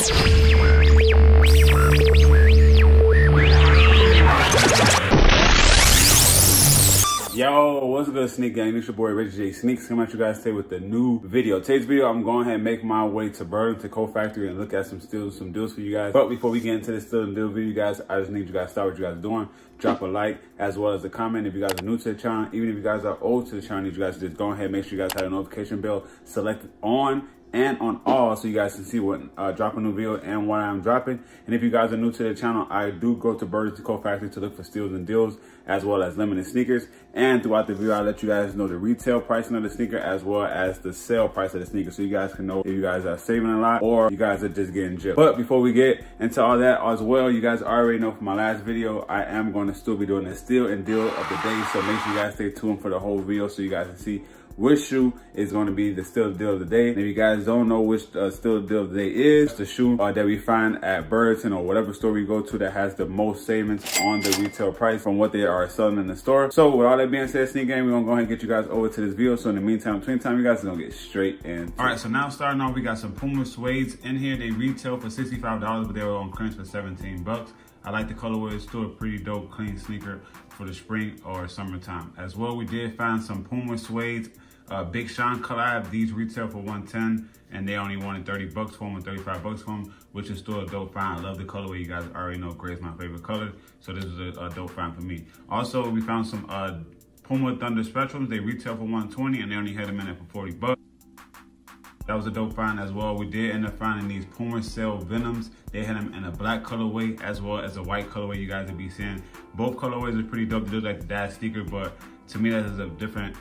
Yo, what's good, Sneak Gang? It's your boy Reggiejaysneakz coming at you guys today with the new video. Today's video, I'm going ahead and make my way to Burlington Coat Factory and look at some deals for you guys. But before we get into this steal and deal video, you guys, I just need you guys to start what you guys are doing. Drop a like as well as a comment if you guys are new to the channel. Even if you guys are old to the channel, I need you guys to just go ahead and make sure you guys have a notification bell selected on and on all so you guys can see what drop a new video and what I'm dropping. And if you guys are new to the channel, I do go to Burlington Coat Factory to look for steals and deals as well as limited sneakers. And throughout the video, I'll let you guys know the retail pricing of the sneaker as well as the sale price of the sneaker, so you guys can know if you guys are saving a lot or you guys are just getting gypped. But before we get into all that as well, you guys already know from my last video, I am going to still be doing a steal and deal of the day. So make sure you guys stay tuned for the whole video so you guys can see which shoe is going to be the steal deal of the day. And if you guys don't know which steal deal of the day is, the shoe that we find at Burlington or whatever store we go to that has the most savings on the retail price from what they are selling in the store. So with all that being said, Sneak Gang, we're going to go ahead and get you guys over to this video. So in the meantime, between time, you guys are going to get straight in. All right, so now starting off, we got some Puma suedes in here. They retail for $65, but they were on clearance for 17 bucks. I like the colorway. It's still a pretty dope, clean sneaker for the spring or summertime. As well, we did find some Puma suedes. Big Sean collab, these retail for $110 and they only wanted 30 bucks for them and 35 bucks for them, which is still a dope find. I love the colorway. You guys already know gray is my favorite color, so this is a dope find for me. Also, we found some Puma Thunder Spectrums. They retail for $120 and they only had them in it for 40 bucks. That was a dope find as well. We did end up finding these Puma Cell Venoms. They had them in a black colorway as well as a white colorway. You guys will be seeing both colorways are pretty dope. They look like the Dad sneaker, but to me that is a different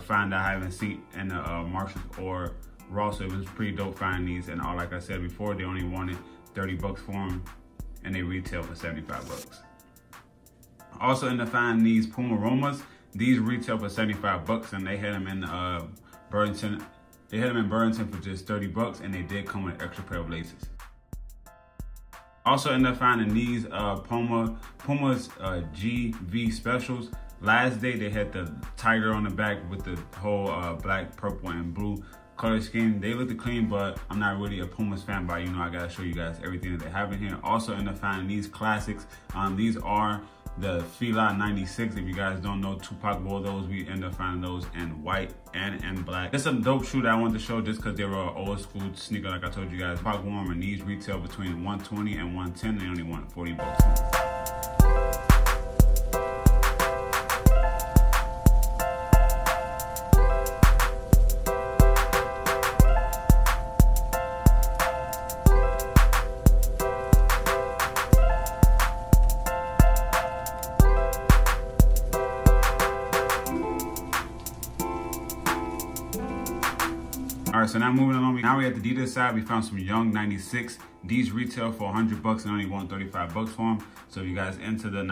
find I haven't seen in the Marshalls or Ross. So it was pretty dope finding these, and all like I said before, they only wanted 30 bucks for them and they retail for 75 bucks. Also ended up finding these Puma Romas. These retail for 75 bucks and they had them in Burlington. They had them in Burlington for just 30 bucks and they did come with an extra pair of laces. Also ended up finding these Puma's GV specials. Last day, they had the tiger on the back with the whole black, purple, and blue color scheme. They looked clean, but I'm not really a Pumas fan, but you know, I gotta show you guys everything that they have in here. Also, end up finding these classics. These are the Fila 96. If you guys don't know, Tupac wore those. We end up finding those in white and in black. It's a dope shoe that I wanted to show just because they were an old school sneaker, like I told you guys. Tupac wore them, and these retail between $120 and $110. They only want 40 bucks. All right, so now moving along, now we at the Adidas side, we found some Young 96. These retail for 100 bucks and only want 35 bucks for them. So if you guys into the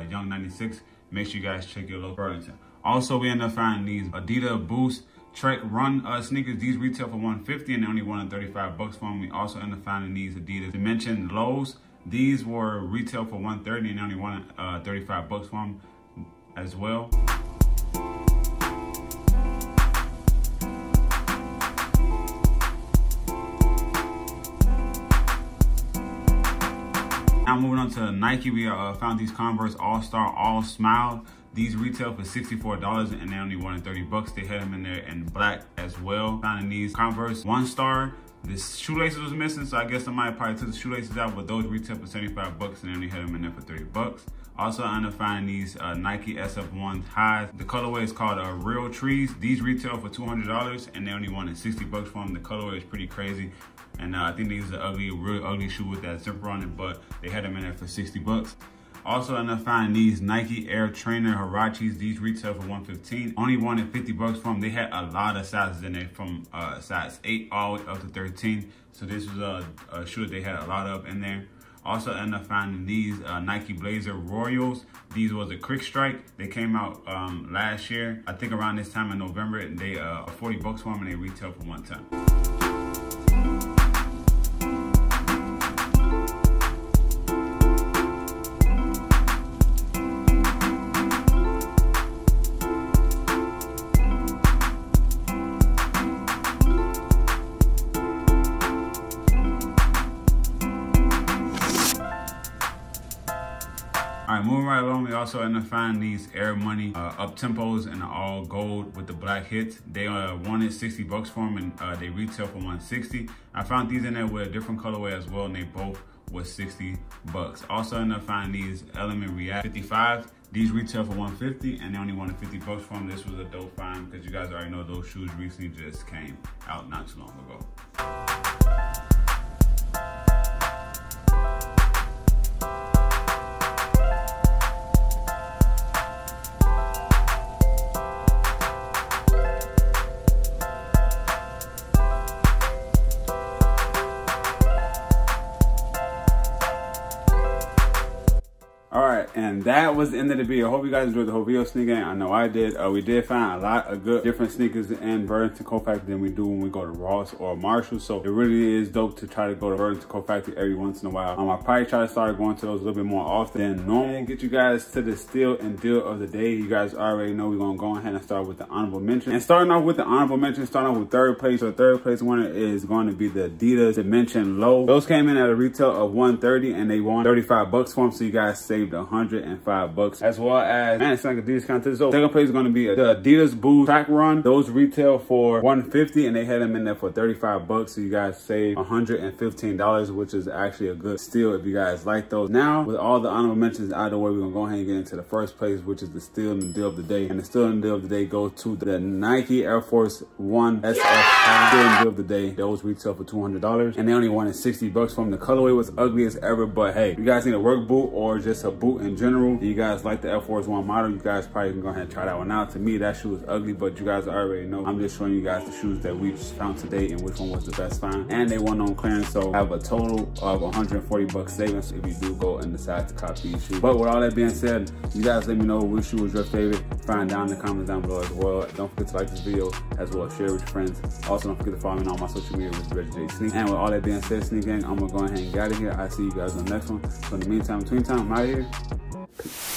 Young 96, make sure you guys check your local Burlington. Also, we end up finding these Adidas Boost Trek Run sneakers. These retail for 150 and they only wanted 35 bucks for them. We also end up finding these Adidas Dimension Lows. These were retail for 130 and they only wanted 35 bucks for them as well. Now moving on to Nike, we found these Converse All-Star All Smile. These retail for $64 and they only wanted 30 bucks. They had them in there in black as well. Finding these Converse One Star. The shoelaces was missing, so I guess somebody probably took the shoelaces out, but those retail for 75 bucks and they only had them in there for 30 bucks. Also, I ended up finding these Nike SF1 highs. The colorway is called Real Trees. These retail for $200 and they only wanted 60 bucks for them. The colorway is pretty crazy. And I think these are real ugly shoe with that zipper on it, but they had them in there for 60 bucks. Also, I ended up finding these Nike Air Trainer Huaraches. These retail for $115. Only wanted 50 bucks for them. They had a lot of sizes in there from size 8 all the way up to 13. So this was a shoe that they had a lot of in there. Also, I ended up finding these Nike Blazer Royals. These was a Quick Strike. They came out last year, I think around this time in November. And they 40 bucks for them and they retail for $110. All right, moving right along, we also end up finding these Air Money up tempos in all gold with the black hits. They wanted 60 bucks for them, and they retail for 160. I found these in there with a different colorway as well, and they both was 60 bucks. Also ended up finding these Element React 55. These retail for 150, and they only wanted 50 bucks for them. This was a dope find because you guys already know those shoes recently just came out not too long ago. Alright, and that was the end of the video. Hope you guys enjoyed the whole video, sneaker gang. I know I did. We did find a lot of good different sneakers in Burlington Coat Factory than we do when we go to Ross or Marshall. So it really is dope to try to go to Burlington Coat Factory every once in a while. I probably try to start going to those a little bit more often than normal. And get you guys to the steal and deal of the day. You guys already know we're gonna go ahead and start with the honorable mention. And starting off with the honorable mention, starting off with third place. So third place winner is going to be the Adidas Dimension Low. Those came in at a retail of 130 and they won 35 bucks for them. So you guys saved 105 bucks. As well as, man, it's like Adidas contest. So second place is going to be the Adidas Boost Track Run. Those retail for 150 and they had them in there for 35 bucks. So you guys save $115, which is actually a good steal if you guys like those. Now, with all the honorable mentions out of the way, we're going to go ahead and get into the first place, which is the steal and the deal of the day. And the steal and deal of the day goes to the Nike Air Force One SF High. Steal and deal of the day. Those retail for $200 and they only wanted 60 bucks from them. The colorway was ugly as ever, but hey, you guys need a work boot or just a boot in general. You guys like the Air Force One model, you guys probably can go ahead and try that one out. To me, that shoe is ugly, but you guys already know. I'm just showing you guys the shoes that we just found today and which one was the best find. And they won on clearance, so have a total of 140 bucks savings if you do go and decide to copy these shoes. But with all that being said, you guys let me know which shoe was your favorite. Find down in the comments down below as well. Don't forget to like this video as well as share it with your friends. Also, don't forget to follow me on all my social media with Reggiejaysneakz. And with all that being said, Sneak Gang, I'm gonna go ahead and get out of here. I'll see you guys on the next one. So in the meantime, between time, I'm out of here. Peace.